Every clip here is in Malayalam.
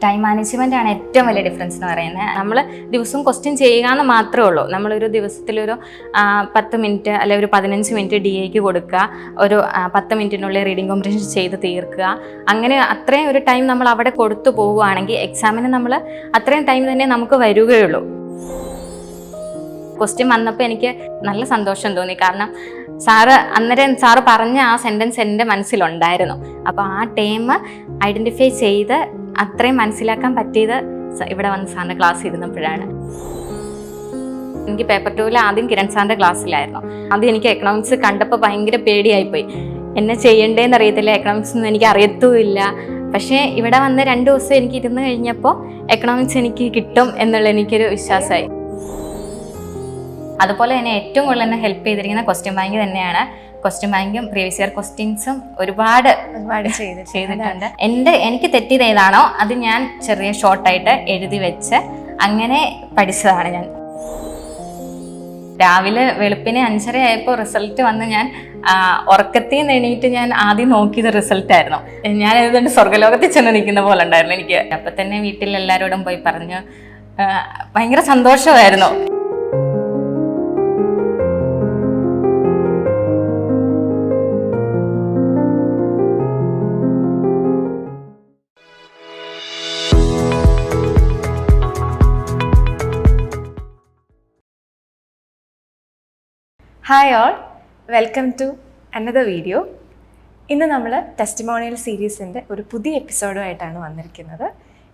ടൈം മാനേജ്മെൻ്റ് ആണ് ഏറ്റവും വലിയ ഡിഫറൻസ് എന്ന് പറയുന്നത്. നമ്മൾ ദിവസവും ക്വസ്റ്റ്യൻ ചെയ്യുക എന്ന് മാത്രമേ ഉള്ളൂ. നമ്മളൊരു ദിവസത്തിലൊരു 10 മിനിറ്റ് അല്ലെങ്കിൽ ഒരു 15 മിനിറ്റ് DAക്ക് കൊടുക്കുക, ഒരു 10 മിനിറ്റിനുള്ളിൽ റീഡിംഗ് കോമ്പറ്റീഷൻ ചെയ്ത് തീർക്കുക. അങ്ങനെ അത്രയും ഒരു ടൈം നമ്മൾ അവിടെ കൊടുത്തു പോവുകയാണെങ്കിൽ എക്സാമിന് നമ്മൾ അത്രയും ടൈം തന്നെ നമുക്ക് വരികയുള്ളൂ. ക്വസ്റ്റ്യൻ വന്നപ്പോൾ എനിക്ക് നല്ല സന്തോഷം തോന്നി. കാരണം സാറ് പറഞ്ഞ ആ സെൻറ്റൻസ് എൻ്റെ മനസ്സിലുണ്ടായിരുന്നു. അപ്പോൾ ആ ടൈം ഐഡൻറ്റിഫൈ ചെയ്ത് അത്രയും മനസ്സിലാക്കാൻ പറ്റിയത് ഇവിടെ വന്ന് സാറിൻ്റെ ക്ലാസ് ഇരുന്നപ്പോഴാണ്. എനിക്ക് പേപ്പർ 2 ആദ്യം കിരൺ സാറിൻ്റെ ക്ലാസ്സിലായിരുന്നു. ആദ്യം എനിക്ക് എക്കണോമിക്സ് കണ്ടപ്പോൾ ഭയങ്കര പേടിയായിപ്പോയി. എന്നെ ചെയ്യേണ്ടതെന്ന് അറിയത്തില്ല, എക്കണോമിക്സ് ഒന്നും എനിക്ക് അറിയത്തുമില്ല. പക്ഷേ ഇവിടെ വന്ന് 2 ദിവസം എനിക്ക് ഇരുന്ന് കഴിഞ്ഞപ്പോൾ എക്കണോമിക്സ് എനിക്ക് കിട്ടും എന്നുള്ള എനിക്കൊരു വിശ്വാസമായി. അതുപോലെ തന്നെ ഏറ്റവും കൂടുതൽ എന്നെ ഹെൽപ്പ് ചെയ്തിരിക്കുന്ന ക്വസ്റ്റ്യൻ ബാങ്ക് തന്നെയാണ്. ക്വസ്റ്റ്യൻ ബാങ്കും പ്രീവിയസ് ഇയർ ക്വസ്റ്റ്യൻസും ഒരുപാട് ചെയ്തിട്ടുണ്ട്. എനിക്ക് തെറ്റിയത് ഏതാണോ അത് ഞാൻ ചെറിയ ഷോർട്ടായിട്ട് എഴുതി വെച്ച് അങ്ങനെ പഠിച്ചതാണ്. ഞാൻ രാവിലെ വെളുപ്പിന് 5:30 ആയപ്പോൾ റിസൾട്ട് വന്ന് ഞാൻ ഉറക്കത്തിൽ നിന്ന് എണീറ്റ് ഞാൻ ആദ്യം നോക്കിയത് റിസൾട്ടായിരുന്നു. ഞാൻ ഇതുകൊണ്ട് സ്വർഗ്ഗലോകത്തിൽ ചെന്ന് നിൽക്കുന്ന പോലെ ഉണ്ടായിരുന്നു എനിക്ക്. അപ്പം തന്നെ വീട്ടിൽ എല്ലാവരോടും പോയി പറഞ്ഞു. ഭയങ്കര സന്തോഷമായിരുന്നു. Hi all, welcome to another video. ഇന്ന് നമ്മൾ ടെസ്റ്റിമോണിയൽ സീരീസിൻ്റെ ഒരു പുതിയ എപ്പിസോഡുമായിട്ടാണ് വന്നിരിക്കുന്നത്.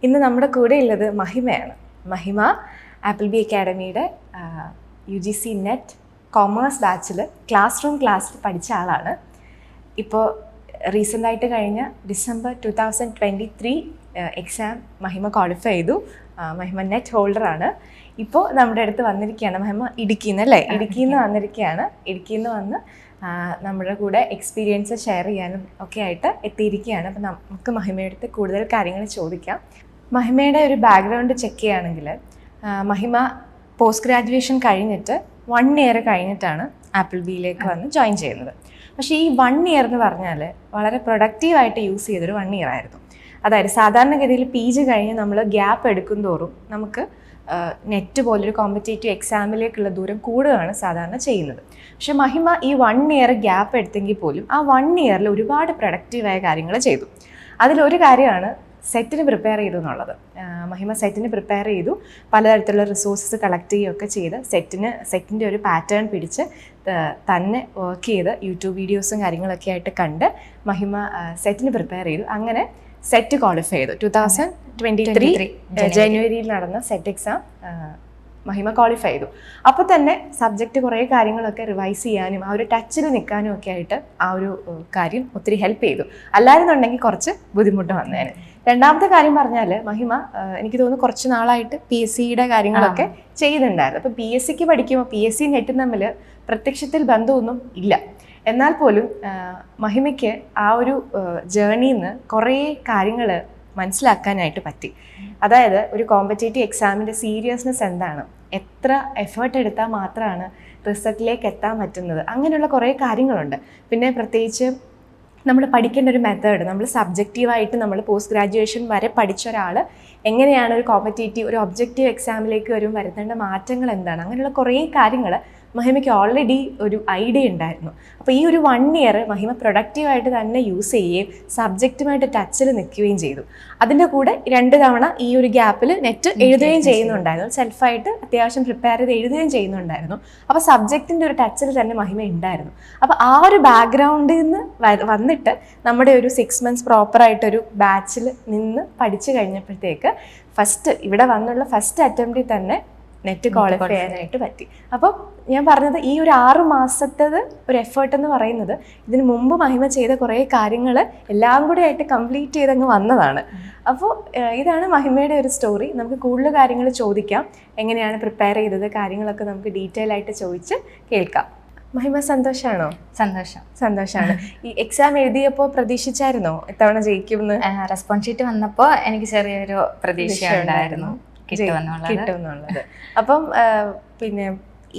ഇന്ന് നമ്മുടെ കൂടെ ഉള്ളത് മഹിമയാണ്. മഹിമ ആപ്പിൾബി അക്കാഡമിയുടെ UGC നെറ്റ് കോമേഴ്സ് ബാച്ചിൽ ക്ലാസ് റൂം ക്ലാസ്സിൽ പഠിച്ച ആളാണ്. ഇപ്പോൾ റീസെൻ്റായിട്ട് കഴിഞ്ഞ ഡിസംബർ 2023 എക്സാം മഹിമ ക്വാളിഫൈ ചെയ്തു. മഹിമ നെറ്റ് ഹോൾഡറാണ്. ഇപ്പോൾ നമ്മുടെ അടുത്ത് വന്നിരിക്കുകയാണ്. മഹിമ ഇടുക്കിയിൽ നിന്ന് ഇടുക്കിയിൽ നിന്ന് വന്നിരിക്കുകയാണ്. ഇടുക്കിയിൽ നിന്ന് വന്ന് നമ്മുടെ കൂടെ എക്സ്പീരിയൻസ് ഷെയർ ചെയ്യാനും ഒക്കെ ആയിട്ട് എത്തിയിരിക്കുകയാണ്. അപ്പോൾ നമുക്ക് മഹിമയുടെ അടുത്ത് കൂടുതൽ കാര്യങ്ങൾ ചോദിക്കാം. മഹിമയുടെ ഒരു ബാക്ക്ഗ്രൗണ്ട് ചെക്ക് ചെയ്യുകയാണെങ്കിൽ മഹിമ പോസ്റ്റ് ഗ്രാജുവേഷൻ കഴിഞ്ഞിട്ട് 1 ഇയർ കഴിഞ്ഞിട്ടാണ് ആപ്പിൾബിയിലേക്ക് വന്ന് ജോയിൻ ചെയ്യുന്നത്. പക്ഷേ ഈ 1 ഇയർ എന്ന് പറഞ്ഞാൽ വളരെ പ്രൊഡക്റ്റീവായിട്ട് യൂസ് ചെയ്തൊരു 1 ഇയർ ആയിരുന്നു. അതായത് സാധാരണഗതിയിൽ PG കഴിഞ്ഞ് നമ്മൾ ഗ്യാപ്പ് എടുക്കും തോറും നമുക്ക് നെറ്റ് പോലൊരു കോമ്പറ്റേറ്റീവ് എക്സാമിലേക്കുള്ള ദൂരം കൂടുകയാണ് സാധാരണ ചെയ്യുന്നത്. പക്ഷെ മഹിമ ഈ 1 ഇയർ ഗ്യാപ്പ് എടുത്തെങ്കിൽ പോലും ആ 1 ഇയറിൽ ഒരുപാട് പ്രൊഡക്റ്റീവായ കാര്യങ്ങൾ ചെയ്തു. അതിലൊരു കാര്യമാണ് സെറ്റിന് പ്രിപ്പയർ ചെയ്തു എന്നുള്ളത്. മഹിമ സെറ്റിന് പ്രിപ്പയർ ചെയ്തു, പലതരത്തിലുള്ള റിസോഴ്സസ് കളക്ട് ചെയ്യുകയൊക്കെ ചെയ്ത് സെറ്റിൻ്റെ ഒരു പാറ്റേൺ പിടിച്ച് തന്നെ വർക്ക് ചെയ്ത് യൂട്യൂബ് വീഡിയോസും കാര്യങ്ങളൊക്കെ ആയിട്ട് കണ്ട് മഹിമ സെറ്റിന് പ്രിപ്പയർ ചെയ്തു. അങ്ങനെ സെറ്റ് ക്വാളിഫൈ ചെയ്തു. 2023 ജനുവരിയിൽ നടന്ന സെറ്റ് എക്സാം മഹിമ ക്വാളിഫൈ ചെയ്തു. അപ്പോൾ തന്നെ സബ്ജക്റ്റ് കുറേ കാര്യങ്ങളൊക്കെ റിവൈസ് ചെയ്യാനും ആ ഒരു ടച്ചിൽ നിൽക്കാനും ഒക്കെ ആയിട്ട് ആ ഒരു കാര്യം ഒത്തിരി ഹെൽപ്പ് ചെയ്തു. അല്ലായിരുന്നുണ്ടെങ്കിൽ കുറച്ച് ബുദ്ധിമുട്ട് വന്നേനെ. രണ്ടാമത്തെ കാര്യം പറഞ്ഞാൽ മഹിമ എനിക്ക് തോന്നുന്നു കുറച്ച് നാളായിട്ട് PSCയുടെ കാര്യങ്ങളൊക്കെ ചെയ്യുന്നുണ്ടായിരുന്നു. അപ്പോൾ PSCക്ക് പഠിക്കുമ്പോൾ PSC നെറ്റും തമ്മിൽ പ്രത്യക്ഷത്തിൽ ബന്ധമൊന്നും ഇല്ല. എന്നാൽ പോലും മഹിമയ്ക്ക് ആ ഒരു ജേർണിയിൽ നിന്ന് കുറേ കാര്യങ്ങൾ മനസ്സിലാക്കാനായിട്ട് പറ്റി. അതായത് ഒരു കോമ്പറ്റേറ്റീവ് എക്സാമിൻ്റെ സീരിയസ്നെസ് എന്താണ്, എത്ര എഫേർട്ട് എടുത്താൽ മാത്രമാണ് റിസൾട്ടിലേക്ക് എത്താൻ പറ്റുന്നത്, അങ്ങനെയുള്ള കുറേ കാര്യങ്ങളുണ്ട്. പിന്നെ പ്രത്യേകിച്ച് നമ്മൾ പഠിക്കേണ്ട ഒരു മെത്തേഡ്, നമ്മൾ സബ്ജക്റ്റീവായിട്ട് നമ്മൾ പോസ്റ്റ് ഗ്രാജുവേഷൻ വരെ പഠിച്ച ഒരാൾ എങ്ങനെയാണ് ഒരു കോമ്പറ്റേറ്റീവ് ഒരു ഒബ്ജക്റ്റീവ് എക്സാമിലേക്ക് വരുത്തേണ്ട മാറ്റങ്ങൾ എന്താണ്, അങ്ങനെയുള്ള കുറേ കാര്യങ്ങൾ മഹിമയ്ക്ക് ഓൾറെഡി ഒരു ഐഡിയ ഉണ്ടായിരുന്നു. അപ്പോൾ ഈ ഒരു 1 ഇയർ മഹിമ പ്രൊഡക്റ്റീവായിട്ട് തന്നെ യൂസ് ചെയ്യുകയും സബ്ജക്റ്റുമായിട്ട് ടച്ചിൽ നിൽക്കുകയും ചെയ്തു. അതിൻ്റെ കൂടെ 2 തവണ ഈ ഒരു ഗ്യാപ്പിൽ നെറ്റ് എഴുതുകയും ചെയ്യുന്നുണ്ടായിരുന്നു. സെൽഫായിട്ട് അത്യാവശ്യം പ്രിപ്പയർ ചെയ്ത് എഴുതുകയും ചെയ്യുന്നുണ്ടായിരുന്നു. അപ്പോൾ സബ്ജക്റ്റിൻ്റെ ഒരു ടച്ചിൽ തന്നെ മഹിമ ഉണ്ടായിരുന്നു. അപ്പോൾ ആ ഒരു ബാക്ക്ഗ്രൗണ്ടിൽ നിന്ന് വന്നിട്ട് നമ്മുടെ ഒരു 6 months പ്രോപ്പറായിട്ടൊരു ബാച്ചിൽ നിന്ന് പഠിച്ചു കഴിഞ്ഞപ്പോഴത്തേക്ക് ഇവിടെ വന്നുള്ള ഫസ്റ്റ് അറ്റംപ്റ്റിൽ തന്നെ നെറ്റ് ക്വാളിഫൈ ചെയ്യാനായിട്ട് പറ്റി. അപ്പോൾ ഞാൻ പറഞ്ഞത് ഈ ഒരു 6 മാസത്തേത് ഒരു എഫേർട്ട് എന്ന് പറയുന്നത് ഇതിന് മുമ്പ് മഹിമ ചെയ്ത കുറേ കാര്യങ്ങൾ എല്ലാം കൂടെ ആയിട്ട് കംപ്ലീറ്റ് ചെയ്തങ്ങ് വന്നതാണ്. അപ്പോൾ ഇതാണ് മഹിമയുടെ ഒരു സ്റ്റോറി. നമുക്ക് കൂടുതൽ കാര്യങ്ങൾ ചോദിക്കാം, എങ്ങനെയാണ് പ്രിപ്പയർ ചെയ്തത്, കാര്യങ്ങളൊക്കെ നമുക്ക് ഡീറ്റെയിൽ ആയിട്ട് ചോദിച്ച് കേൾക്കാം. മഹിമ സന്തോഷമാണോ? സന്തോഷമാണ്. ഈ എക്സാം എഴുതിയപ്പോൾ പ്രതീക്ഷിച്ചായിരുന്നോ ഇത്തവണ ജയിക്കുമെന്ന്? റെസ്പോൺസ് ഷീറ്റ് വന്നപ്പോൾ എനിക്ക് ചെറിയൊരു പ്രതീക്ഷ ഉണ്ടായിരുന്നു കിട്ടുമെന്നുള്ളത്. അപ്പം പിന്നെ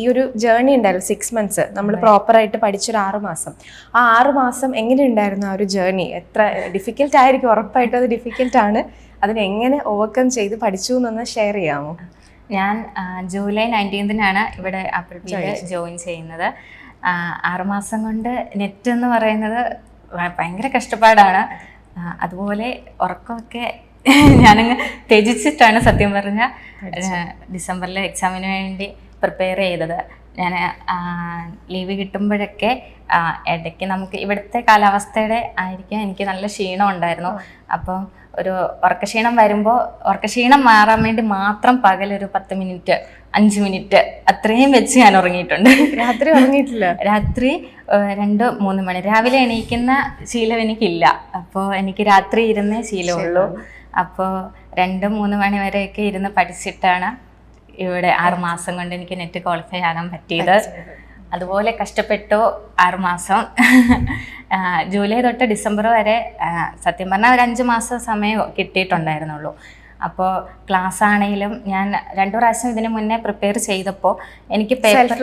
ഈ ഒരു ജേർണി ഉണ്ടായിരുന്നു 6 months നമ്മൾ പ്രോപ്പറായിട്ട് പഠിച്ചൊരു 6 മാസം. ആ 6 മാസം എങ്ങനെ ഉണ്ടായിരുന്നു ആ ഒരു ജേർണി? എത്ര ഡിഫിക്കൽട്ട് ആയിരിക്കും, ഉറപ്പായിട്ടും അത് ഡിഫിക്കൽട്ടാണ്. അതിനെങ്ങനെ ഓവർകം ചെയ്ത് പഠിച്ചു എന്നൊന്ന് ഷെയർ ചെയ്യാമോ? ഞാൻ ജൂലൈ 19 ഇവിടെ ആപ്പിൾ ബീയിൽ ജോയിൻ ചെയ്യുന്നത്. 6 മാസം കൊണ്ട് നെറ്റ് എന്ന് പറയുന്നത് ഭയങ്കര കഷ്ടപ്പാടാണ്. അതുപോലെ ഉറക്കമൊക്കെ ഞാനങ്ങ് ത്യജിച്ചിട്ടാണ് സത്യം പറഞ്ഞാൽ ഡിസംബറിലെ എക്സാമിന് വേണ്ടി പ്രിപ്പയർ ചെയ്തത്. ഞാൻ ലീവ് കിട്ടുമ്പോഴൊക്കെ ഇടയ്ക്ക് നമുക്ക് ഇവിടുത്തെ കാലാവസ്ഥയുടെ ആയിരിക്കും എനിക്ക് നല്ല ക്ഷീണം ഉണ്ടായിരുന്നു. അപ്പോൾ ഒരു ഉറക്കക്ഷീണം വരുമ്പോൾ ഉറക്കക്ഷീണം മാറാൻ വേണ്ടി മാത്രം പകലൊരു 10 മിനിറ്റ് 5 മിനിറ്റ് അത്രയും വെച്ച് ഞാൻ ഉറങ്ങിയിട്ടുണ്ട്. രാത്രി ഉറങ്ങിയിട്ടില്ല? രാത്രി 2-3 മണി. രാവിലെ എണീക്കുന്ന ശീലം എനിക്കില്ല. അപ്പോൾ എനിക്ക് രാത്രി ഇരുന്നേ ശീലമുള്ളൂ. അപ്പോൾ 2-3 മണി വരെയൊക്കെ ഇരുന്ന് പഠിച്ചിട്ടാണ് ഇവിടെ 6 മാസം കൊണ്ട് എനിക്ക് നെറ്റ് ക്വാളിഫൈ ആകാൻ പറ്റിയത്. അതുപോലെ കഷ്ടപ്പെട്ടു 6 മാസം. ജൂലൈ തൊട്ട് ഡിസംബർ വരെ സത്യം പറഞ്ഞാൽ ഒരു 5 മാസം സമയം കിട്ടിയിട്ടുണ്ടായിരുന്നുള്ളൂ. അപ്പോൾ ക്ലാസ് ആണെങ്കിലും ഞാൻ 2 പ്രാവശ്യം ഇതിന് മുന്നേ പ്രിപ്പയർ ചെയ്തപ്പോൾ എനിക്ക് സെൽഫ്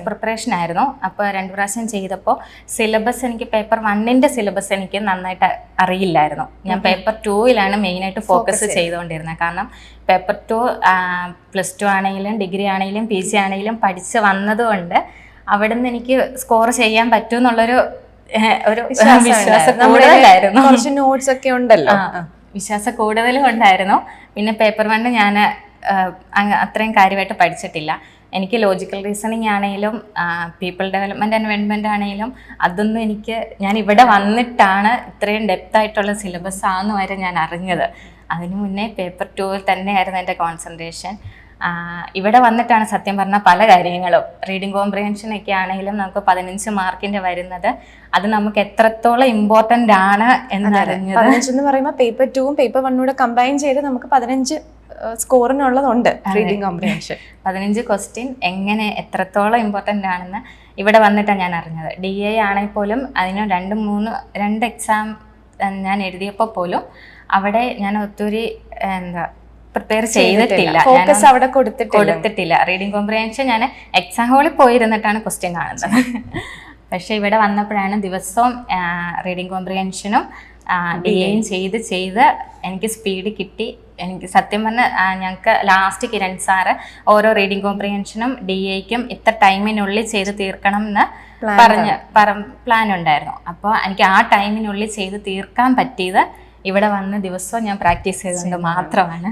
പ്രിപ്പറേഷൻ ആയിരുന്നു. അപ്പോൾ 2 പ്രാവശ്യം ചെയ്തപ്പോൾ സിലബസ് എനിക്ക് പേപ്പർ 1 സിലബസ് എനിക്ക് നന്നായിട്ട് അറിയില്ലായിരുന്നു. ഞാൻ പേപ്പർ 2 മെയിനായിട്ട് ഫോക്കസ് ചെയ്തുകൊണ്ടിരുന്നത്. കാരണം പേപ്പർ 2 +2 ആണെങ്കിലും ഡിഗ്രി ആണെങ്കിലും PG ആണെങ്കിലും പഠിച്ച് വന്നതുകൊണ്ട് അവിടെ നിന്ന് എനിക്ക് സ്കോർ ചെയ്യാൻ പറ്റും എന്നുള്ളൊരു വിശ്വാസം കൂടുതലായിരുന്നു. നോട്ട്സ് ഒക്കെ ഉണ്ടല്ലോ, വിശ്വാസം കൂടുതലും ഉണ്ടായിരുന്നു. പിന്നെ പേപ്പർ 1 ഞാൻ അത്രയും കാര്യമായിട്ട് പഠിച്ചിട്ടില്ല. എനിക്ക് ലോജിക്കൽ റീസണിങ് ആണെങ്കിലും പീപ്പിൾ ഡെവലപ്മെൻറ്റ് എൻവയോൺമെൻറ്റ് ആണെങ്കിലും അതൊന്നും ഞാൻ ഇവിടെ വന്നിട്ടാണ് ഇത്രയും ഡെപ്ത് ആയിട്ടുള്ള സിലബസ് ആണെന്ന് വരെ ഞാൻ അറിഞ്ഞത്. അതിനു മുന്നേ പേപ്പർ 2 തന്നെയായിരുന്നു എൻ്റെ കോൺസെൻട്രേഷൻ. ഇവിടെ വന്നിട്ടാണ് സത്യം പറഞ്ഞാൽ പല കാര്യങ്ങളും റീഡിങ് കോംപ്രിഹെൻഷനൊക്കെ ആണെങ്കിലും നമുക്ക് 15 മാർക്കിൻ്റെ വരുന്നത് അത് നമുക്ക് എത്രത്തോളം ഇമ്പോർട്ടൻ്റ് ആണ് എന്നറിഞ്ഞത്. 15 എന്ന് പറയുമ്പോൾ പേപ്പർ 2 പേപ്പർ 1 കമ്പൈൻ ചെയ്ത് നമുക്ക് 15 സ്കോറിനുള്ളതുണ്ട് റീഡിങ് കോംപ്രിഹെൻഷൻ. 15 ക്വസ്റ്റ്യൻ എത്രത്തോളം ഇമ്പോർട്ടൻ്റ് ആണെന്ന് ഇവിടെ വന്നിട്ടാണ് ഞാൻ അറിഞ്ഞത്. DA ആണെങ്കിൽ പോലും അതിന് 2 എക്സാം ഞാൻ എഴുതിയപ്പോൾ പോലും അവിടെ ഞാൻ ഒത്തിരി പ്രിപ്പയർ ചെയ്തിട്ടില്ല, ഫോക്കസ് അവിടെ കൊടുത്തിട്ടില്ല. റീഡിങ് കോംപ്രിഹെൻഷൻ ഞാൻ എക്സാം ഹാളിൽ പോയിരുന്നിട്ടാണ് ക്വസ്റ്റ്യൻ കാണുന്നത്. പക്ഷേ ഇവിടെ വന്നപ്പോഴാണ് ദിവസവും റീഡിങ് കോംപ്രിഹെൻഷനും DAയും ചെയ്ത് എനിക്ക് സ്പീഡ് കിട്ടി. എനിക്ക് സത്യം പറഞ്ഞാൽ ഞങ്ങൾക്ക് ലാസ്റ്റ് കിരൺ സാറ് ഓരോ റീഡിങ് കോംപ്രിഹെൻഷനും DAയ്ക്കും ഇത്ര ടൈമിനുള്ളിൽ ചെയ്ത് തീർക്കണം എന്ന് പ്ലാൻ ഉണ്ടായിരുന്നു. അപ്പോൾ എനിക്ക് ആ ടൈമിനുള്ളിൽ ചെയ്ത് തീർക്കാൻ പറ്റിയത് ഇവിടെ വന്ന ദിവസവും ഞാൻ പ്രാക്ടീസ് ചെയ്തുകൊണ്ട് മാത്രമാണ്.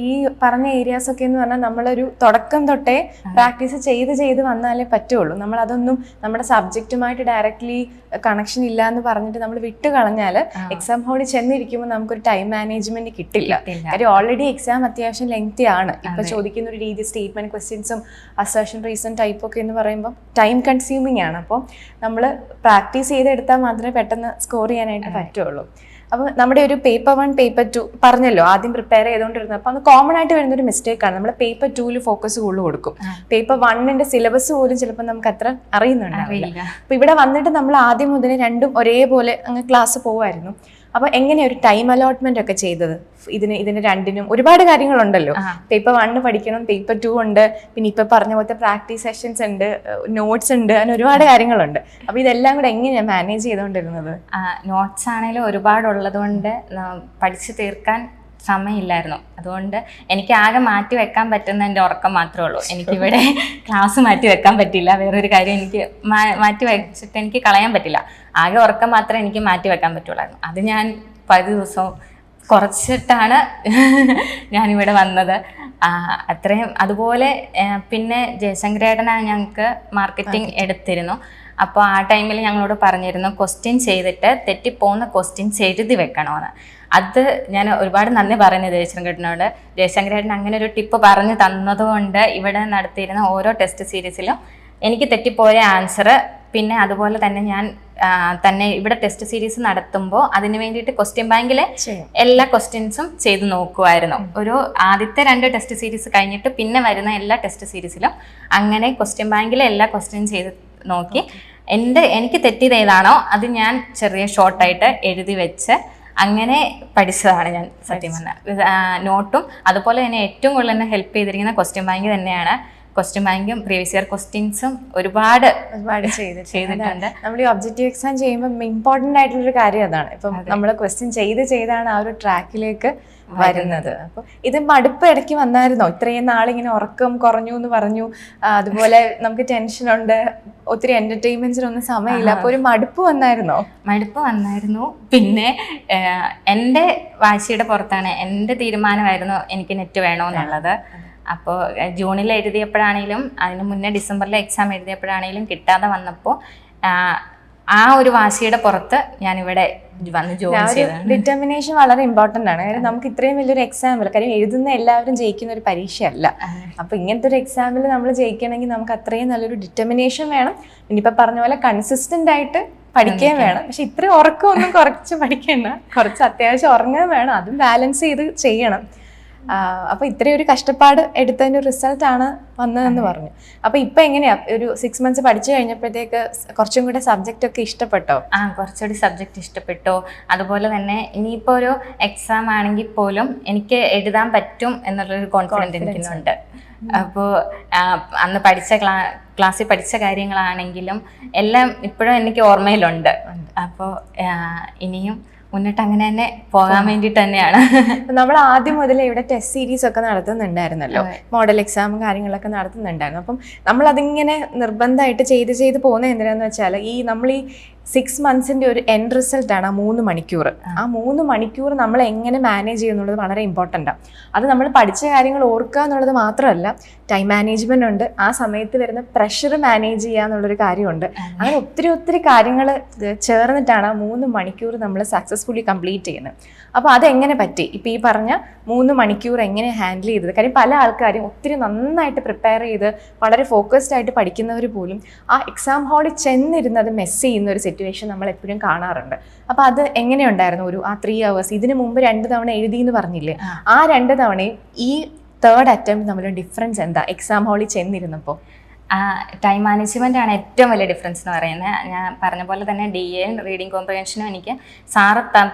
ഈ പറഞ്ഞ ഏരിയാസ് ഒക്കെ എന്ന് പറഞ്ഞാൽ നമ്മളൊരു തുടക്കം തൊട്ടേ പ്രാക്ടീസ് ചെയ്ത് വന്നാലേ പറ്റുള്ളൂ. നമ്മൾ അതൊന്നും നമ്മുടെ സബ്ജക്റ്റുമായിട്ട് ഡയറക്റ്റ്ലി കണക്ഷൻ ഇല്ല എന്ന് പറഞ്ഞിട്ട് നമ്മൾ വിട്ട് കളഞ്ഞാൽ എക്സാം ഹാളിൽ ചെന്നിരിക്കുമ്പോൾ നമുക്കൊരു ടൈം മാനേജ്മെന്റ് കിട്ടില്ല. കാര്യം ഓൾറെഡി എക്സാം അത്യാവശ്യം ലെങ്തി ആണ്. ഇപ്പൊ ചോദിക്കുന്ന ഒരു രീതി സ്റ്റേറ്റ്മെന്റ് ക്വസ്റ്റ്യൻസും അസേർഷൻ റീസൺ ടൈപ്പ് ഒക്കെ എന്ന് പറയുമ്പോൾ ടൈം കൺസ്യൂമിങ് ആണ്. അപ്പോൾ നമ്മൾ പ്രാക്ടീസ് ചെയ്തെടുത്താൽ മാത്രമേ പെട്ടെന്ന് സ്കോർ ചെയ്യാനായിട്ട് പറ്റുള്ളൂ. അപ്പോൾ നമ്മുടെ ഒരു പേപ്പർ 1 പേപ്പർ 2 പറഞ്ഞല്ലോ ആദ്യം പ്രിപ്പയർ ചെയ്തുകൊണ്ടിരുന്നത്. അപ്പോൾ അത് കോമൺ ആയിട്ട് വരുന്നൊരു മിസ്റ്റേക്കാണ്. നമ്മൾ പേപ്പർ 2 ഫോക്കസ് കൂടുതൽ കൊടുക്കും. പേപ്പർ 1 സിലബസ് പോലും ചിലപ്പോൾ നമുക്ക് അത്ര അറിയുന്നുണ്ടാവില്ല. അപ്പോൾ ഇവിടെ വന്നിട്ട് നമ്മൾ ആദ്യം മുതൽ രണ്ടും ഒരേപോലെ അങ്ങ് ക്ലാസ് പോവായിരുന്നു. അപ്പോൾ എങ്ങനെയാ ഒരു ടൈം അലോട്ട്മെന്റ് ഒക്കെ ചെയ്തത്? ഇതിന് രണ്ടിനും ഒരുപാട് കാര്യങ്ങളുണ്ടല്ലോ. പേപ്പർ 1 പഠിക്കണം, പേപ്പർ 2 ഉണ്ട്, പിന്നെ ഇപ്പൊ പറഞ്ഞ പോലത്തെ പ്രാക്ടീസ് സെഷൻസ് ഉണ്ട്, നോട്ട്സ് ഉണ്ട്, അങ്ങനെ ഒരുപാട് കാര്യങ്ങളുണ്ട്. അപ്പൊ ഇതെല്ലാം കൂടെ എങ്ങനെയാ മാനേജ് ചെയ്തുകൊണ്ടിരുന്നത്? നോട്ട്സ് ആണെങ്കിലും ഒരുപാടുള്ളത് കൊണ്ട് പഠിച്ചു തീർക്കാൻ സമയമില്ലായിരുന്നു. അതുകൊണ്ട് എനിക്ക് ആകെ മാറ്റി വെക്കാൻ പറ്റുന്ന എൻ്റെ ഉറക്കം മാത്രമേ ഉള്ളൂ. എനിക്കിവിടെ ക്ലാസ് മാറ്റി വെക്കാൻ പറ്റില്ല. വേറൊരു കാര്യം എനിക്ക് മാറ്റി വെച്ചിട്ട് എനിക്ക് കളയാൻ പറ്റില്ല. ആകെ ഉറക്കം മാത്രമേ എനിക്ക് മാറ്റി വെക്കാൻ പറ്റുള്ളായിരുന്നു. അത് ഞാൻ 10 ദിവസവും കുറച്ചിട്ടാണ് ഞാനിവിടെ വന്നത്. അത്രയും അതുപോലെ പിന്നെ ജയശങ്കരേട്ടനാണ് ഞങ്ങൾക്ക് മാർക്കറ്റിംഗ് എടുത്തിരുന്നു. അപ്പോൾ ആ ടൈമിൽ ഞങ്ങളോട് പറഞ്ഞിരുന്നു ക്വസ്റ്റ്യൻ ചെയ്തിട്ട് തെറ്റിപ്പോകുന്ന ക്വസ്റ്റ്യൻസ് എഴുതി വെക്കണമെന്ന്. അത് ഞാൻ ഒരുപാട് നന്ദി പറയുന്നത് ജയശങ്കരേട്ടനോട്. ജയശങ്കരേട്ടൻ അങ്ങനെ ഒരു ടിപ്പ് പറഞ്ഞു തന്നതുകൊണ്ട് ഇവിടെ നടത്തിയിരുന്ന ഓരോ ടെസ്റ്റ് സീരീസിലും എനിക്ക് തെറ്റിപ്പോയ ആൻസർ, പിന്നെ അതുപോലെ തന്നെ ഞാൻ തന്നെ ഇവിടെ ടെസ്റ്റ് സീരീസ് നടത്തുമ്പോൾ അതിന് വേണ്ടിയിട്ട് ക്വസ്റ്റ്യൻ ബാങ്കിലെ എല്ലാ ക്വസ്റ്റ്യൻസും ചെയ്ത് നോക്കുമായിരുന്നു. ഒരു ആദ്യത്തെ 2 ടെസ്റ്റ് സീരീസ് കഴിഞ്ഞിട്ട് പിന്നെ വരുന്ന എല്ലാ ടെസ്റ്റ് സീരീസിലും അങ്ങനെ ക്വസ്റ്റ്യൻ ബാങ്കിലെ എല്ലാ ക്വസ്റ്റ്യൻ ചെയ്ത് നോക്കി എനിക്ക് തെറ്റിയത് ഏതാണോ അത് ഞാൻ ചെറിയ ഷോർട്ടായിട്ട് എഴുതി വെച്ച് അങ്ങനെ പഠിച്ചതാണ് ഞാൻ സത്യം പറഞ്ഞാൽ. നോട്ടും അതുപോലെ തന്നെ ഏറ്റവും കൂടുതൽ എന്നെ ഹെൽപ്പ് ചെയ്തിരിക്കുന്ന ക്വസ്റ്റ്യൻ ബാങ്ക് തന്നെയാണ്. ക്വസ്റ്റ്യൻ ബാങ്കും പ്രീവിയസ് ഇയർ ക്വസ്റ്റ്യൻസും ഒരുപാട് ചെയ്തിട്ടുണ്ട്. നമ്മൾ ഈ ഒബ്ജക്റ്റീവ് എക്സാം ചെയ്യുമ്പോൾ ഇമ്പോർട്ടൻ്റ് ആയിട്ടുള്ളൊരു കാര്യം അതാണ്. ഇപ്പം നമ്മൾ ക്വസ്റ്റ്യൻ ചെയ്താണ് ആ ഒരു ട്രാക്കിലേക്ക് വരുന്നത്. അപ്പോൾ ഇത് മടുപ്പ് ഇടയ്ക്ക് വന്നായിരുന്നോ? ഇത്രയും നാളിങ്ങനെ ഉറക്കം കുറഞ്ഞു എന്ന് പറഞ്ഞു, അതുപോലെ നമുക്ക് ടെൻഷനുണ്ട്, ഒത്തിരി എന്റർടൈൻമെന്റ്സിനൊന്നും സമയമില്ല, അപ്പോൾ ഒരു മടുപ്പ് വന്നായിരുന്നോ? മടുപ്പ് വന്നായിരുന്നു. പിന്നെ എൻ്റെ വാശിയുടെ പുറത്താണ്, എൻ്റെ തീരുമാനമായിരുന്നു എനിക്ക് നെറ്റ് വേണമെന്നുള്ളത്. അപ്പോൾ ജൂണിൽ എഴുതിയപ്പോഴാണെങ്കിലും അതിന് മുന്നേ ഡിസംബറിൽ എക്സാം എഴുതിയപ്പോഴാണെങ്കിലും കിട്ടാതെ വന്നപ്പോൾ ആ ഒരു വാശിയുടെ പുറത്ത് ഞാനിവിടെ വന്ന് ജോയിൻ ചെയ്തതാണ്. ഡിറ്റർമിനേഷൻ വളരെ ഇമ്പോർട്ടൻ്റ് ആണ്. കാര്യം നമുക്ക് ഇത്രയും വലിയൊരു എക്സാമിൽ, കാര്യം എഴുതുന്ന എല്ലാവരും ജയിക്കുന്ന ഒരു പരീക്ഷയല്ല. അപ്പോൾ ഇങ്ങനത്തെ ഒരു എക്സാമിൽ നമ്മൾ ജയിക്കണമെങ്കിൽ നമുക്ക് അത്രയും നല്ലൊരു ഡിറ്റർമിനേഷൻ വേണം. ഇനിയിപ്പോൾ പറഞ്ഞ പോലെ കൺസിസ്റ്റൻ്റ് ആയിട്ട് പഠിക്കുകയും വേണം. പക്ഷെ ഇത്രയും ഉറക്കമൊന്നും കുറച്ച് പഠിക്കേണ്ട, കുറച്ച് അത്യാവശ്യം ഉറങ്ങുകയും വേണം. അതും ബാലൻസ് ചെയ്ത് ചെയ്യണം. അപ്പോൾ ഇത്രയും ഒരു കഷ്ടപ്പാട് എടുത്തതിൻ്റെ റിസൾട്ടാണ് വന്നതെന്ന് പറഞ്ഞു. അപ്പോൾ ഇപ്പം എങ്ങനെയാ, ഒരു 6 months പഠിച്ചു കഴിഞ്ഞപ്പോഴത്തേക്ക് കുറച്ചും കൂടെ സബ്ജക്റ്റ് ഒക്കെ ഇഷ്ടപ്പെട്ടോ? കുറച്ചുകൂടി സബ്ജക്റ്റ് ഇഷ്ടപ്പെട്ടു. അതുപോലെ തന്നെ ഇനിയിപ്പോൾ ഒരു എക്സാം ആണെങ്കിൽ പോലും എനിക്ക് എഴുതാൻ പറ്റും എന്നുള്ളൊരു കോൺഫിഡൻസ് എനിക്കുന്നുണ്ട്. അപ്പോൾ അന്ന് ക്ലാസ്സിൽ പഠിച്ച കാര്യങ്ങളാണെങ്കിലും എല്ലാം ഇപ്പോഴും എനിക്ക് ഓർമ്മയിലുണ്ട്. അപ്പോൾ ഇനിയും മുന്നോട്ട് അങ്ങനെ തന്നെ പോകാൻ വേണ്ടിയിട്ട് തന്നെയാണ്. നമ്മൾ ആദ്യം മുതലേ ഇവിടെ ടെസ്റ്റ് സീരീസ് ഒക്കെ നടത്തുന്നുണ്ടായിരുന്നല്ലോ, മോഡൽ എക്സാമും കാര്യങ്ങളൊക്കെ നടത്തുന്നുണ്ടായിരുന്നു. അപ്പം നമ്മൾ അതിങ്ങനെ നിർബന്ധമായിട്ട് ചെയ്ത് പോകുന്നത് എന്തിനാന്ന് വെച്ചാൽ നമ്മൾ ഈ 6 months ഒരു എൻഡ് റിസൾട്ടാണ് ആ 3 മണിക്കൂർ. ആ 3 മണിക്കൂർ നമ്മൾ എങ്ങനെ മാനേജ് ചെയ്യുന്നുള്ളത് വളരെ ഇമ്പോർട്ടൻ്റാണ്. അത് നമ്മൾ പഠിച്ച കാര്യങ്ങൾ ഓർക്കുക എന്നുള്ളത് മാത്രമല്ല, ടൈം മാനേജ്മെന്റ് ഉണ്ട്, ആ സമയത്ത് വരുന്ന പ്രഷർ മാനേജ് ചെയ്യുക എന്നുള്ളൊരു കാര്യമുണ്ട്. അങ്ങനെ ഒത്തിരി കാര്യങ്ങൾ ചേർന്നിട്ടാണ് ആ 3 മണിക്കൂർ നമ്മൾ സക്സസ്ഫുള്ളി കംപ്ലീറ്റ് ചെയ്യുന്നത്. അപ്പോൾ അതെങ്ങനെ പറ്റി, ഇപ്പം ഈ പറഞ്ഞ 3 മണിക്കൂർ എങ്ങനെ ഹാൻഡിൽ ചെയ്തത്? കാര്യം പല ആൾക്കാരും ഒത്തിരി നന്നായിട്ട് പ്രിപ്പയർ ചെയ്ത് വളരെ ഫോക്കസ്ഡ് ആയിട്ട് പഠിക്കുന്നവർ പോലും ആ എക്സാം ഹാളിൽ ചെന്നിരുന്നത് മെസ്സ് ചെയ്യുന്ന ഒരു സിറ്റുവേഷൻ നമ്മൾ എപ്പോഴും കാണാറുണ്ട്. അപ്പോൾ അത് എങ്ങനെയുണ്ടായിരുന്നു ആ 3 hours? ഇതിനു മുമ്പ് 2 തവണ എഴുതി എന്ന് പറഞ്ഞില്ലേ, ആ 2 തവണയും ഈ 3rd അറ്റംപ്റ്റ് തമ്മിലുള്ള ഡിഫറൻസ് എന്താ എക്സാം ഹാളിൽ ചെന്നിരുന്നപ്പോൾ? ടൈം മാനേജ്മെൻ്റ് ആണ് ഏറ്റവും വലിയ ഡിഫറൻസ് എന്ന് പറയുന്നത്. ഞാൻ പറഞ്ഞ പോലെ തന്നെ DA റീഡിങ് കോംപ്രിഹെൻഷനും എനിക്ക് സാറ്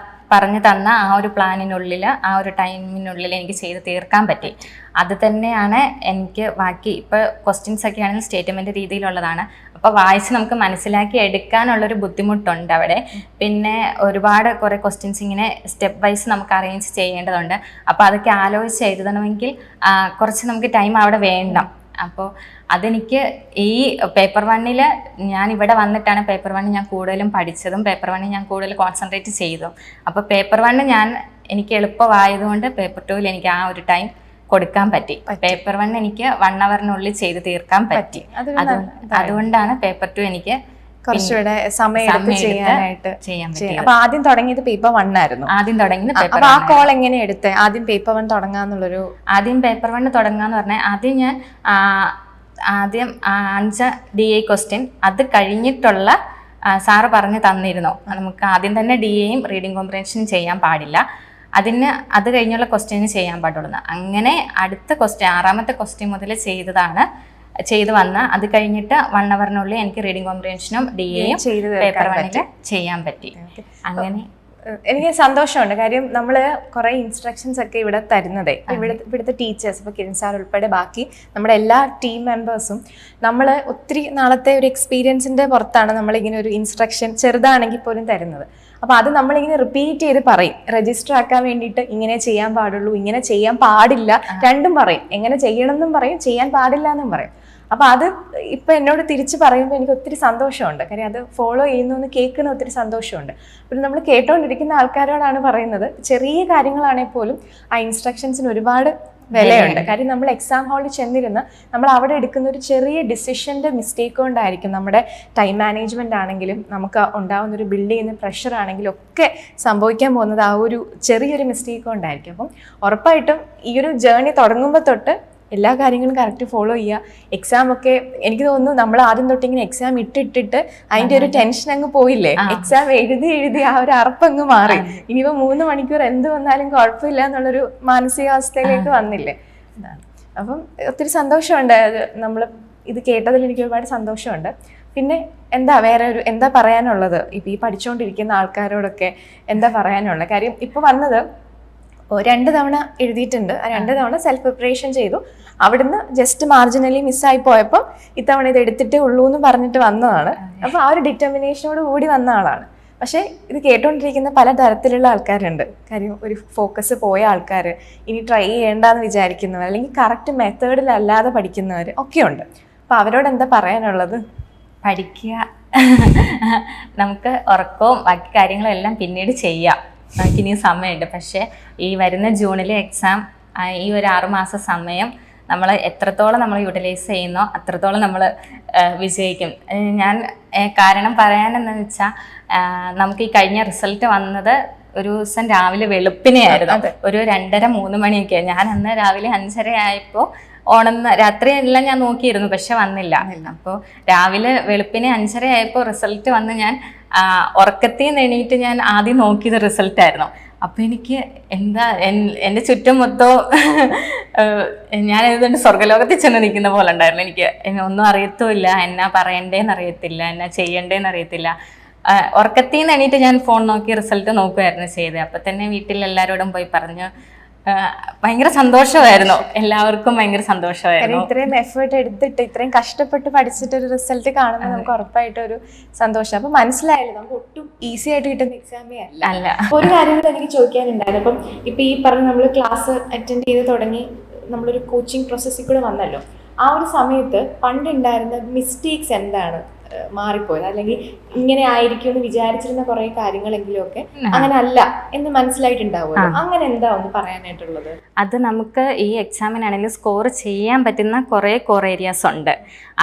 പറഞ്ഞു തന്ന ആ ഒരു പ്ലാനിനുള്ളിൽ, ആ ഒരു ടൈമിനുള്ളിൽ എനിക്ക് ചെയ്ത് തീർക്കാൻ പറ്റി. അത് തന്നെയാണ് എനിക്ക് ബാക്കി ഇപ്പോൾ ക്വസ്റ്റ്യൻസ് ഒക്കെ ആണെങ്കിൽ സ്റ്റേറ്റ്മെൻറ്റ് രീതിയിലുള്ളതാണ്. അപ്പോൾ വായിച്ച് നമുക്ക് മനസ്സിലാക്കി എടുക്കാനുള്ളൊരു ബുദ്ധിമുട്ടുണ്ട് അവിടെ. പിന്നെ കുറേ ക്വസ്റ്റ്യൻസ് ഇങ്ങനെ സ്റ്റെപ്പ് വൈസ് നമുക്ക് അറേഞ്ച് ചെയ്യേണ്ടതുണ്ട്. അപ്പോൾ അതൊക്കെ ആലോചിച്ച് എഴുതണമെങ്കിൽ കുറച്ച് നമുക്ക് ടൈം അവിടെ വേണം. അപ്പോൾ അതെനിക്ക് ഈ പേപ്പർ 1 ഞാൻ ഇവിടെ വന്നിട്ടാണ് പേപ്പർ 1 ഞാൻ കൂടുതലും പഠിച്ചതും പേപ്പർ 1 ഞാൻ കൂടുതൽ കോൺസെൻട്രേറ്റ് ചെയ്തതും. അപ്പോൾ പേപ്പർ 1 എനിക്ക് എളുപ്പമായതുകൊണ്ട് പേപ്പർ 2 എനിക്ക് ആ ഒരു ടൈം കൊടുക്കാൻ പറ്റി. പേപ്പർ 1 എനിക്ക് 1 hour ചെയ്ത് തീർക്കാൻ പറ്റി. അതുകൊണ്ടാണ് പേപ്പർ 2 എനിക്ക് കുറച്ചുകൂടെ സമയം ചെയ്യാൻ പറ്റി. അപ്പൊ ആദ്യം തുടങ്ങിയത് പേപ്പർ 1 ആയിരുന്നു. ആദ്യം തുടങ്ങിയത് പേപ്പർ 1. ആ കോൾ എങ്ങനെ എടുത്തേ? ആദ്യം പേപ്പർ 1 തുടങ്ങാന്നുള്ളൊരു പേപ്പർ 1 തുടങ്ങാന്ന് പറഞ്ഞാൽ ആദ്യം 5 DA ക്വസ്റ്റ്യൻ അത് കഴിഞ്ഞിട്ടുള്ള സാറ് പറഞ്ഞു തന്നിരുന്നു. നമുക്ക് ആദ്യം തന്നെ DAയും റീഡിങ് കോംപ്രിഹെൻഷനും ചെയ്യാൻ പാടില്ല, അത് കഴിഞ്ഞുള്ള ക്വസ്റ്റ്യന് ചെയ്യാൻ പാടുള്ളൂ. അങ്ങനെ അടുത്ത ക്വസ്റ്റ്യൻ 6ാമത്തെ ക്വസ്റ്റ്യൻ മുതൽ ചെയ്തു വന്ന അത് കഴിഞ്ഞിട്ട് 1 hour എനിക്ക് റീഡിങ് കോംപ്രിഹെൻഷനും DAയും പേപ്പർ 1 ചെയ്യാൻ പറ്റി. അങ്ങനെ എനിക്ക് സന്തോഷമുണ്ട്. കാര്യം നമ്മൾ കുറേ ഇൻസ്ട്രക്ഷൻസ് ഒക്കെ ഇവിടെ തരുന്നത് ഇവിടുത്തെ ടീച്ചേഴ്സ്, ഇപ്പോൾ കിരൺ സാർ ഉൾപ്പെടെ ബാക്കി നമ്മുടെ എല്ലാ ടീം മെമ്പേഴ്സും നമ്മൾ ഒത്തിരി നാളത്തെ ഒരു എക്സ്പീരിയൻസിൻ്റെ പുറത്താണ് നമ്മളിങ്ങനെ ഒരു ഇൻസ്ട്രക്ഷൻ ചെറുതാണെങ്കിൽ പോലും തരുന്നത്. അപ്പോൾ അത് നമ്മളിങ്ങനെ റിപ്പീറ്റ് ചെയ്ത് പറയും. രജിസ്റ്റർ ആക്കാൻ വേണ്ടിയിട്ട് ഇങ്ങനെ ചെയ്യാൻ പാടുള്ളൂ, ഇങ്ങനെ ചെയ്യാൻ പാടില്ല, രണ്ടും പറയും. എങ്ങനെ ചെയ്യണം എന്നും പറയും, ചെയ്യാൻ പാടില്ല എന്നും പറയും. അപ്പോൾ അത് ഇപ്പം എന്നോട് തിരിച്ച് പറയുമ്പോൾ എനിക്ക് ഒത്തിരി സന്തോഷമുണ്ട്. കാര്യം അത് ഫോളോ ചെയ്യുന്നു കേൾക്കുന്ന ഒത്തിരി സന്തോഷമുണ്ട്. പിന്നെ നമ്മൾ കേട്ടോണ്ടിരിക്കുന്ന ആൾക്കാരോടാണ് പറയുന്നത്, ചെറിയ കാര്യങ്ങളാണെങ്കിൽ പോലും ആ ഇൻസ്ട്രക്ഷൻസിന് ഒരുപാട് വിലയുണ്ട്. കാര്യം നമ്മൾ എക്സാം ഹാളിൽ ചെന്നിരുന്ന് നമ്മൾ അവിടെ എടുക്കുന്ന ഒരു ചെറിയ ഡിസിഷൻ്റെ മിസ്റ്റേക്ക് കൊണ്ടായിരിക്കും നമ്മുടെ ടൈം മാനേജ്മെൻ്റ് ആണെങ്കിലും നമുക്ക് ഉണ്ടാകുന്ന ഒരു ബിൽഡ് ചെയ്യുന്ന പ്രഷർ ആണെങ്കിലും ഒക്കെ സംഭവിക്കാൻ പോകുന്നത് ആ ഒരു ചെറിയൊരു മിസ്റ്റേക്ക് കൊണ്ടായിരിക്കും. അപ്പം ഉറപ്പായിട്ടും ഈ ഒരു ജേർണി തുടങ്ങുമ്പോൾ തൊട്ട് എല്ലാ കാര്യങ്ങളും കറക്റ്റ് ഫോളോ ചെയ്യുക. എക്സാം ഒക്കെ എനിക്ക് തോന്നുന്നു നമ്മൾ ആദ്യം തൊട്ട് ഇങ്ങനെ എക്സാം ഇട്ടിട്ട് അതിൻ്റെ ഒരു ടെൻഷൻ അങ്ങ് പോയില്ലേ, എക്സാം എഴുതി ആ ഒരു അറപ്പങ്ങ് മാറി. ഇനിയിപ്പോൾ 3 മണിക്കൂർ എന്ത് വന്നാലും കുഴപ്പമില്ല എന്നുള്ളൊരു മാനസികാവസ്ഥയിലേക്ക് വന്നില്ലേ. അപ്പം ഒത്തിരി സന്തോഷമുണ്ട്. നമ്മൾ ഇത് കേട്ടതിൽ എനിക്ക് ഒരുപാട് സന്തോഷമുണ്ട്. പിന്നെ എന്താ പറയാനുള്ളത് ഇപ്പം ഈ പഠിച്ചുകൊണ്ടിരിക്കുന്ന ആൾക്കാരോടൊക്കെ എന്താ പറയാനുള്ളത്? കാര്യം ഇപ്പോൾ വന്നത് 2 തവണ എഴുതിയിട്ടുണ്ട്. 2 തവണ സെൽഫ് പ്രിപ്പറേഷൻ ചെയ്തു. അവിടുന്ന് ജസ്റ്റ് മാർജിനലി മിസ്സായി പോയപ്പോൾ ഇത്തവണ ഇത് എടുത്തിട്ടേ ഉള്ളൂ എന്ന് പറഞ്ഞിട്ട് വന്നതാണ്. അപ്പോൾ ആ ഒരു ഡിറ്റർമിനേഷനോട് കൂടി വന്ന ആളാണ്. പക്ഷേ ഇത് കേട്ടോണ്ടിരിക്കുന്ന പല തരത്തിലുള്ള ആൾക്കാരുണ്ട്. കാര്യം ഒരു ഫോക്കസ് പോയ ആൾക്കാർ, ഇനി ട്രൈ ചെയ്യേണ്ടെന്ന് വിചാരിക്കുന്നവർ, അല്ലെങ്കിൽ കറക്റ്റ് മെത്തേഡിലല്ലാതെ പഠിക്കുന്നവർ ഒക്കെ ഉണ്ട്. അപ്പോൾ അവരോട് എന്താ പറയാനുള്ളത്? പഠിക്കുക, നമുക്ക് ഉറക്കവും ബാക്കി കാര്യങ്ങളും എല്ലാം പിന്നീട് ചെയ്യാം, നമുക്കിനിയും സമയമുണ്ട്. പക്ഷേ ഈ വരുന്ന ജൂണിലെ എക്സാം, ഈ ഒരു 6 മാസ സമയം നമ്മൾ എത്രത്തോളം നമ്മൾ യൂട്ടിലൈസ് ചെയ്യുന്നോ അത്രത്തോളം നമ്മൾ വിജയിക്കും. ഞാൻ കാരണം പറയാനെന്ന് വെച്ചാൽ, നമുക്ക് ഈ കഴിഞ്ഞ റിസൾട്ട് വന്നത് ഒരു ദിവസം രാവിലെ വെളുപ്പിനെയായിരുന്നു. ഒരു 2:30-3 മണിയൊക്കെ. ഞാൻ അന്ന് രാവിലെ 5:30 ആയപ്പോൾ രാത്രി എല്ലാം ഞാൻ നോക്കിയിരുന്നു, പക്ഷെ വന്നില്ല. അപ്പോൾ രാവിലെ വെളുപ്പിനെ 5:30 ആയപ്പോൾ റിസൾട്ട് വന്ന് ഞാൻ ഉറക്കത്തിൽ നിന്ന് എണീറ്റ് ഞാൻ ആദ്യം നോക്കിയത് റിസൾട്ടായിരുന്നു. അപ്പോൾ എനിക്ക് എൻ്റെ ചുറ്റും മൊത്തം ഞാൻ ഏതുകൊണ്ട് സ്വർഗ്ഗലോകത്തിൽ ചെന്ന് നിൽക്കുന്ന പോലെ ഉണ്ടായിരുന്നു. എനിക്ക് ഒന്നും അറിയത്തുമില്ല, എന്നാ പറയണ്ടേന്ന് അറിയത്തില്ല, എന്നാ ചെയ്യണ്ടേന്ന് അറിയത്തില്ല. ഉറക്കത്തിൽ നിന്ന് എണീറ്റ് ഞാൻ ഫോൺ നോക്കി റിസൾട്ട് നോക്കുമായിരുന്നു ചെയ്തത്. അപ്പം തന്നെ വീട്ടിൽ എല്ലാവരോടും പോയി പറഞ്ഞു. ഭയങ്കര സന്തോഷമായിരുന്നു, എല്ലാവർക്കും ഭയങ്കര സന്തോഷമായിരുന്നു. ഇത്രയും എഫേർട്ട് എടുത്തിട്ട് ഇത്രയും കഷ്ടപ്പെട്ട് പഠിച്ചിട്ട് ഒരു റിസൾട്ട് കാണുമ്പോൾ നമുക്ക് ഉറപ്പായിട്ട് ഒരു സന്തോഷം. അപ്പൊ മനസ്സിലായല്ലോ, നമുക്ക് ഒട്ടും ഈസി ആയിട്ട് കിട്ടുന്ന എക്സാമേ അല്ല. ഒരു കാര്യം കൂടെ എനിക്ക് ചോദിക്കാനുണ്ടായിരുന്നു. അപ്പം ഇപ്പൊ ഈ പറഞ്ഞ നമ്മൾ ക്ലാസ് അറ്റൻഡ് ചെയ്ത് തുടങ്ങി നമ്മളൊരു കോച്ചിങ് പ്രോസസ്സിൽ കൂടെ വന്നല്ലോ. ആ ഒരു സമയത്ത് പണ്ടുണ്ടായിരുന്ന മിസ്റ്റേക്സ് എന്താണ് മാറിപ്പോയത്, അല്ലെങ്കിൽ ഇങ്ങനെ ആയിരിക്കും എന്ന് വിചാരിച്ചിരുന്ന കുറെ കാര്യങ്ങളെങ്കിലും ഒക്കെ അങ്ങനെ അല്ല എന്ന് മനസ്സിലായിട്ടുണ്ടാവുമല്ലോ. അങ്ങനെ എന്താ ഒന്ന് പറയാനായിട്ടുള്ളത്? അത് നമുക്ക് ഈ എക്സാമിനാണെങ്കിൽ സ്കോർ ചെയ്യാൻ പറ്റുന്ന കുറേ ഏരിയാസ് ഉണ്ട്.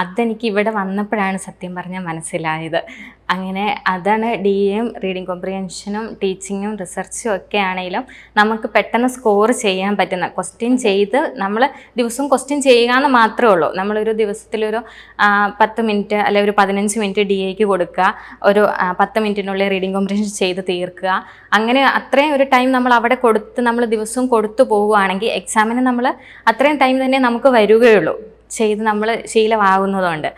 അതെനിക്ക് ഇവിടെ വന്നപ്പോഴാണ് സത്യം പറഞ്ഞാൽ മനസ്സിലായത്. അങ്ങനെ അതാണ് DAയും റീഡിങ് കോംപ്രിഹെൻഷനും ടീച്ചിങ്ങും റിസർച്ചും ഒക്കെ ആണെങ്കിലും നമുക്ക് പെട്ടെന്ന് സ്കോർ ചെയ്യാൻ പറ്റുന്ന, ക്വസ്റ്റ്യൻ ചെയ്ത് നമ്മൾ ദിവസവും ക്വസ്റ്റ്യൻ ചെയ്യുക എന്ന് മാത്രമേ ഉള്ളൂ. നമ്മളൊരു ദിവസത്തിലൊരു 10 മിനിറ്റ് അല്ലെങ്കിൽ ഒരു 15 മിനിറ്റ് DAയ്ക്ക് കൊടുക്കുക, ഒരു 10 മിനിറ്റിനുള്ളിൽ റീഡിങ് കോംപ്രിഹെൻഷൻ ചെയ്ത് തീർക്കുക. അങ്ങനെ അത്രയും ഒരു ടൈം നമ്മൾ അവിടെ കൊടുത്ത് നമ്മൾ ദിവസവും കൊടുത്തു പോവുകയാണെങ്കിൽ എക്സാമിന് നമ്മൾ അത്രയും ടൈം തന്നെ നമുക്ക് വരികയുള്ളൂ, ചെയ്ത് നമ്മൾ ശീലമാകുന്നതുകൊണ്ട്.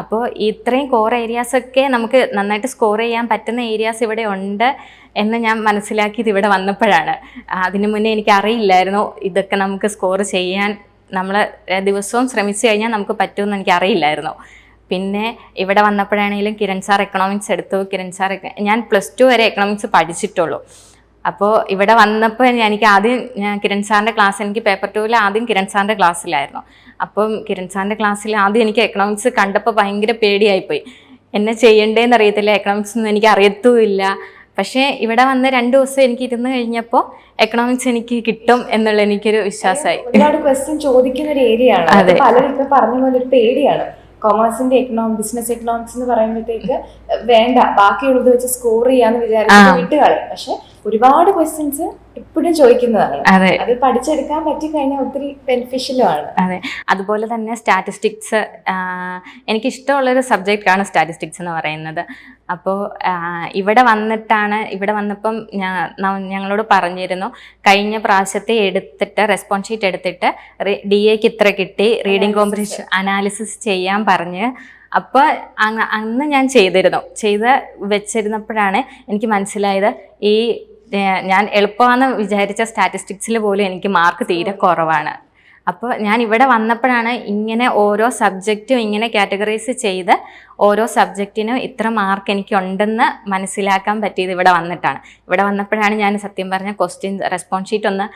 അപ്പോൾ ഇത്രയും കോർ ഏരിയാസൊക്കെ നമുക്ക് നന്നായിട്ട് സ്കോർ ചെയ്യാൻ പറ്റുന്ന ഏരിയാസ് ഇവിടെ ഉണ്ട് എന്ന് ഞാൻ മനസ്സിലാക്കിയത് ഇവിടെ വന്നപ്പോഴാണ്. അതിനു മുന്നേ എനിക്ക് അറിയില്ലായിരുന്നു ഇതൊക്കെ നമുക്ക് സ്കോർ ചെയ്യാൻ നമ്മൾ ദിവസവും ശ്രമിച്ചു കഴിഞ്ഞാൽ നമുക്ക് പറ്റുമെന്ന് എനിക്ക് അറിയില്ലായിരുന്നു. പിന്നെ ഇവിടെ വന്നപ്പോഴാണെങ്കിലും കിരൺ സാർ എക്കണോമിക്സ് എടുത്തു. കിരൺ സാർ ഞാൻ +2 വരെ എക്കണോമിക്സ് പഠിച്ചിട്ടുള്ളൂ. അപ്പോൾ ഇവിടെ വന്നപ്പോൾ എനിക്ക് ആദ്യം കിരൺ സാറിൻ്റെ ക്ലാസ്, എനിക്ക് പേപ്പർ 2 ആദ്യം കിരൺ സാറിൻ്റെ ക്ലാസ്സിലായിരുന്നു. അപ്പം കിരൺ സാറിൻ്റെ ക്ലാസ്സിൽ ആദ്യം എനിക്ക് എക്കണോമിക്സ് കണ്ടപ്പോൾ ഭയങ്കര പേടിയായിപ്പോയി. എന്നെ ചെയ്യണ്ടേന്ന് അറിയത്തില്ല, എക്കണോമിക്സ് ഒന്നും എനിക്ക് അറിയത്തുമില്ല. പക്ഷേ ഇവിടെ വന്ന് 2 ദിവസം എനിക്ക് ഇരുന്ന് കഴിഞ്ഞപ്പോൾ എക്കണോമിക്സ് എനിക്ക് കിട്ടും എന്നുള്ള എനിക്കൊരു വിശ്വാസമായി. ഒരുപാട് ക്വസ്റ്റ്യൻ ചോദിക്കുന്ന ഒരു ഏരിയ ആണ്. പലരും ഇപ്പൊ പറഞ്ഞ പോലെ ഒരു പേടിയാണ്. കൊമേഴ്സിന്റെ ബിസിനസ് എക്കണോമിക്സ് എന്ന് പറയുമ്പോഴത്തേക്ക് വേണ്ട, ബാക്കിയുള്ളത് വെച്ച് സ്കോർ ചെയ്യാന്ന് വിചാരിച്ച് വിട്ടുകളയും. പക്ഷെ ഒരുപാട് ക്വസ്റ്റ്യൻസ് എപ്പോഴും ചോദിക്കുന്നതാണ്. അത് പഠിച്ചെടുക്കാൻ പറ്റി കഴിഞ്ഞാൽ ഒത്തിരി ബെനിഫിഷ്യലുമാണ്. അതെ, അതുപോലെ തന്നെ സ്റ്റാറ്റിസ്റ്റിക്സ് എനിക്ക് ഇഷ്ടമുള്ളൊരു സബ്ജക്റ്റാണ് സ്റ്റാറ്റിസ്റ്റിക്സ് എന്ന് പറയുന്നത്. അപ്പോൾ ഇവിടെ വന്നപ്പം ഞങ്ങളോട് പറഞ്ഞിരുന്നു, കഴിഞ്ഞ പ്രാവശ്യത്തെ എടുത്തിട്ട് റെസ്പോൺസ് ഷീറ്റ് എടുത്തിട്ട് DAയ്ക്ക് ഇത്ര കിട്ടി, റീഡിങ് കോംപ്രിഹെൻഷൻ അനാലിസിസ് ചെയ്യാൻ പറഞ്ഞ്. അപ്പോൾ അന്ന് ഞാൻ ചെയ്ത് വെച്ചിരുന്നപ്പോഴാണ് എനിക്ക് മനസ്സിലായത് ഞാൻ എളുപ്പമാണെന്ന് വിചാരിച്ച സ്റ്റാറ്റിസ്റ്റിക്സിൽ പോലും എനിക്ക് മാർക്ക് തീരെ കുറവാണ്. അപ്പോൾ ഞാൻ ഇവിടെ വന്നപ്പോഴാണ് ഇങ്ങനെ ഓരോ സബ്ജക്റ്റും ഇങ്ങനെ കാറ്റഗറൈസ് ചെയ്ത് ഓരോ സബ്ജക്റ്റിനും ഇത്ര മാർക്ക് എനിക്കുണ്ടെന്ന് മനസ്സിലാക്കാൻ പറ്റിയത് ഇവിടെ വന്നിട്ടാണ്. ഇവിടെ വന്നപ്പോഴാണ് ഞാൻ സത്യം പറഞ്ഞ റെസ്പോൺസ് ഷീറ്റ് ഒന്ന്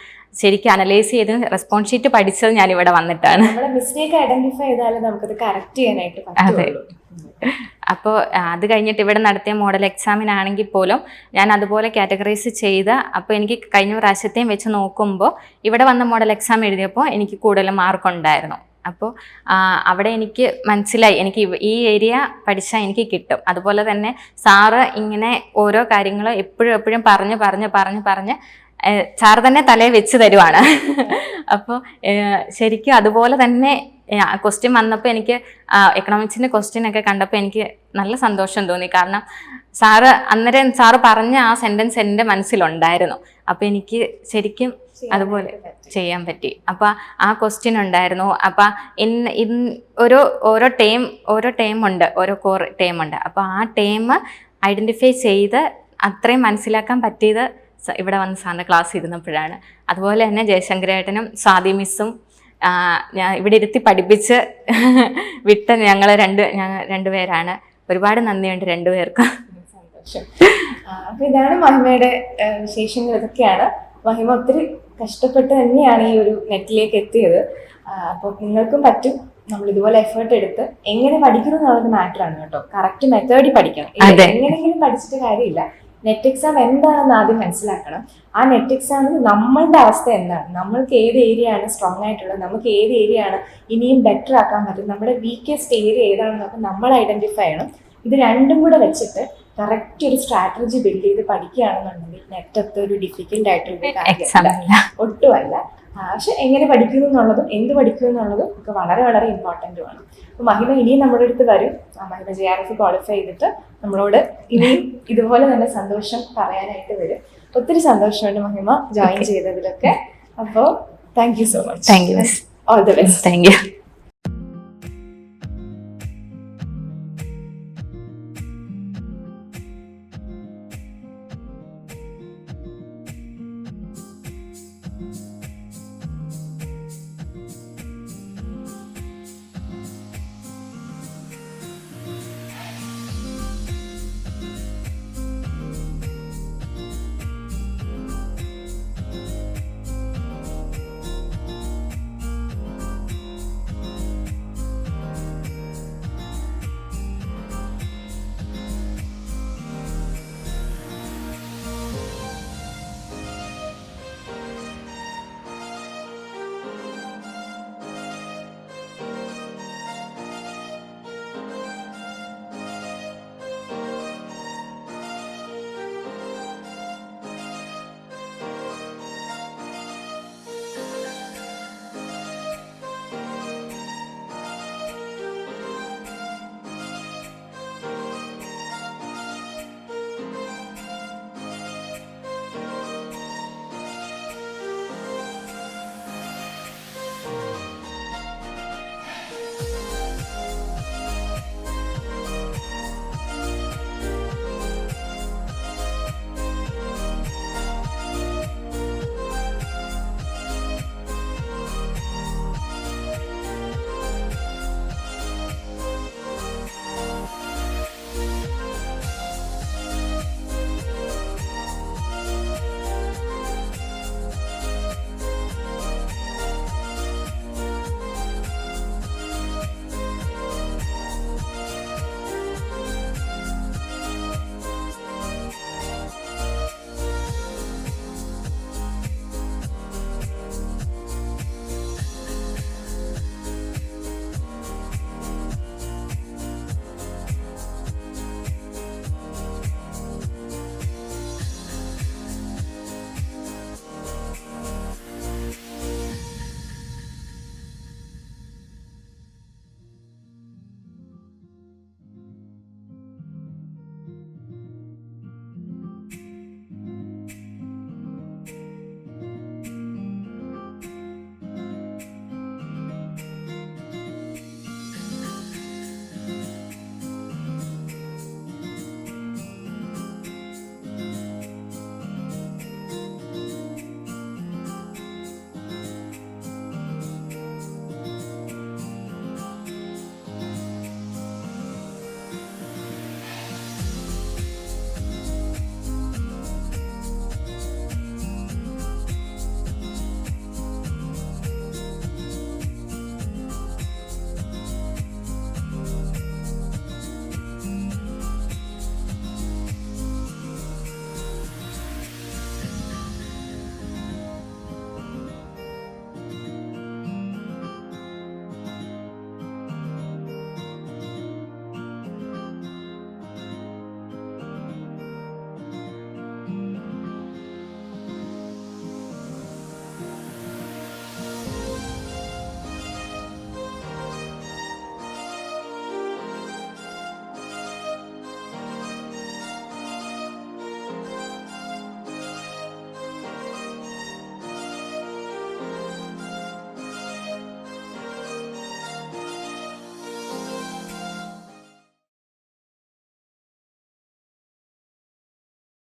ശരിക്കും അനലൈസ് ചെയ്ത് റെസ്പോൺസ് ഷീറ്റ് പഠിച്ചത് ഞാൻ ഇവിടെ വന്നിട്ടാണ്. മിസ്റ്റേക്ക് ഐഡന്റിഫൈ ചെയ്താലും നമുക്കത് കറക്റ്റ് ചെയ്യാനായിട്ട് പറ്റുള്ളൂ. അപ്പോൾ അത് കഴിഞ്ഞിട്ട് ഇവിടെ നടത്തിയ മോഡൽ എക്സാമിനാണെങ്കിൽ പോലും ഞാൻ അതുപോലെ കാറ്റഗറൈസ് ചെയ്ത്, അപ്പോൾ എനിക്ക് കഴിഞ്ഞ പ്രാവശ്യത്തെയും വെച്ച് നോക്കുമ്പോൾ ഇവിടെ വന്ന മോഡൽ എക്സാം എഴുതിയപ്പോൾ എനിക്ക് കൂടുതൽ മാർക്കുണ്ടായിരുന്നു. അപ്പോൾ അവിടെ എനിക്ക് മനസ്സിലായി എനിക്ക് ഈ ഏരിയ പഠിച്ചാൽ എനിക്ക് കിട്ടും. അതുപോലെ തന്നെ സാറ് ഇങ്ങനെ ഓരോ കാര്യങ്ങൾ എപ്പോഴും പറഞ്ഞ് സാറ് തന്നെ തലയിൽ വെച്ച് തരുവാണ്. അപ്പോൾ ശരിക്കും അതുപോലെ തന്നെ ക്വസ്റ്റ്യൻ വന്നപ്പോൾ എനിക്ക് എക്കണോമിക്സിൻ്റെ ക്വസ്റ്റ്യനൊക്കെ കണ്ടപ്പോൾ എനിക്ക് നല്ല സന്തോഷം തോന്നി. കാരണം സാറ് പറഞ്ഞ ആ സെൻറ്റൻസ് എൻ്റെ മനസ്സിലുണ്ടായിരുന്നു. അപ്പോൾ എനിക്ക് ശരിക്കും അതുപോലെ ചെയ്യാൻ പറ്റി. അപ്പോൾ ആ ക്വസ്റ്റ്യൻ ഉണ്ടായിരുന്നു. അപ്പോൾ ഓരോ ടേമുണ്ട്, ഓരോ കോർ ടേമുണ്ട്. അപ്പോൾ ആ ടേം ഐഡൻറ്റിഫൈ ചെയ്ത് അത്രയും മനസ്സിലാക്കാൻ പറ്റിയത് ഇവിടെ വന്ന് സാറിൻ്റെ ക്ലാസ് ഇരുന്നപ്പോഴാണ്. അതുപോലെ തന്നെ ജയശങ്കരേട്ടനും സ്വാതി മിസ്സും ഞാൻ ഇവിടെ ഇരുത്തി പഠിപ്പിച്ച് വിട്ട ഞങ്ങൾ രണ്ടുപേരാണ്. ഒരുപാട് നന്ദിയുണ്ട് രണ്ടുപേർക്കും. സന്തോഷം. അപ്പൊ ഇതാണ് മഹിമയുടെ വിശേഷങ്ങൾ. ഇതൊക്കെയാണ്. മഹിമ ഒത്തിരി കഷ്ടപ്പെട്ട് തന്നെയാണ് ഈ ഒരു നെറ്റിലേക്ക് എത്തിയത്. അപ്പോൾ നിങ്ങൾക്കും പറ്റും. നമ്മൾ ഇതുപോലെ എഫേർട്ട് എടുത്ത് എങ്ങനെ പഠിക്കണം എന്നുള്ളത് മാറ്ററാണ് കേട്ടോ. കറക്റ്റ് മെത്തേഡിൽ പഠിക്കണം. എങ്ങനെയെങ്കിലും പഠിച്ചിട്ട് കാര്യമില്ല. നെറ്റ് എക്സാം എന്താണെന്ന് ആദ്യം മനസ്സിലാക്കണം. ആ നെറ്റ് എക്സാമിന് നമ്മളുടെ അവസ്ഥ എന്താണ്, നമ്മൾക്ക് ഏത് ഏരിയ ആണ് സ്ട്രോങ് ആയിട്ടുള്ളത്, നമുക്ക് ഏത് ഏരിയ ആണ് ഇനിയും ബെറ്റർ ആക്കാൻ പറ്റും, നമ്മുടെ വീക്കസ്റ്റ് ഏരിയ ഏതാണെന്നൊക്കെ നമ്മൾ ഐഡന്റിഫൈ ചെയ്യണം. ഇത് രണ്ടും കൂടെ വെച്ചിട്ട് കറക്റ്റ് ഒരു സ്ട്രാറ്റജി ബിൽഡ് ചെയ്ത് പഠിക്കുകയാണെന്നുണ്ടെങ്കിൽ നെറ്റൊക്കെ ഒരു ഡിഫിക്കൽട്ട് ആയിട്ടുള്ള കാര്യമല്ല, ഒട്ടുമല്ല. പക്ഷെ എങ്ങനെ പഠിക്കുന്നു എന്നുള്ളതും എന്ത് പഠിക്കുന്നു എന്നുള്ളതും ഒക്കെ വളരെ വളരെ ഇമ്പോർട്ടൻറ്റുമാണ്. അപ്പോൾ മഹിമ ഇനിയും നമ്മുടെ അടുത്ത് വരും. മഹിമ JRF ക്വാളിഫൈ ചെയ്തിട്ട് നമ്മളോട് ഇനിയും ഇതുപോലെ തന്നെ സന്തോഷം പറയാനായിട്ട് വരും. ഒത്തിരി സന്തോഷമുണ്ട് മഹിമ ജോയിൻ ചെയ്തതിലൊക്കെ. അപ്പോൾ thank you so much. Thank you. All the best. Thank you.